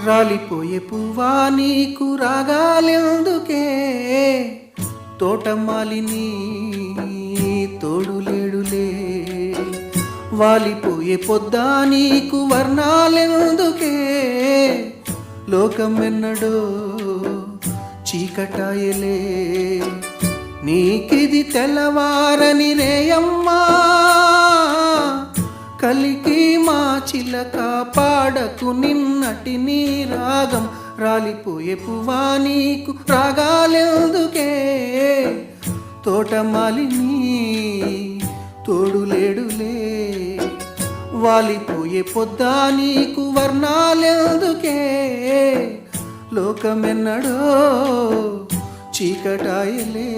రాలిపోయే పువ్వా నీకు రాగాలెందుకే, తోటమాలిని తోడులేడులే. వాలిపోయే పొద్దా నీకు వర్ణాలెందుకే, లోకమెన్నడో చీకటాయలే. నీకిది తెల్లవారని రేయమ్మా, కలికి మా చిలక పాడకు నిన్నటి నీ రాగం. రాలిపోయే పువ్వా నీకు రాగాలెందుకే, తోటమాలిని తోడులేడులే. వాలిపోయే పొద్దా నీకు వర్ణాలెందుకే, లోకమెన్నడో చీకటాయలే.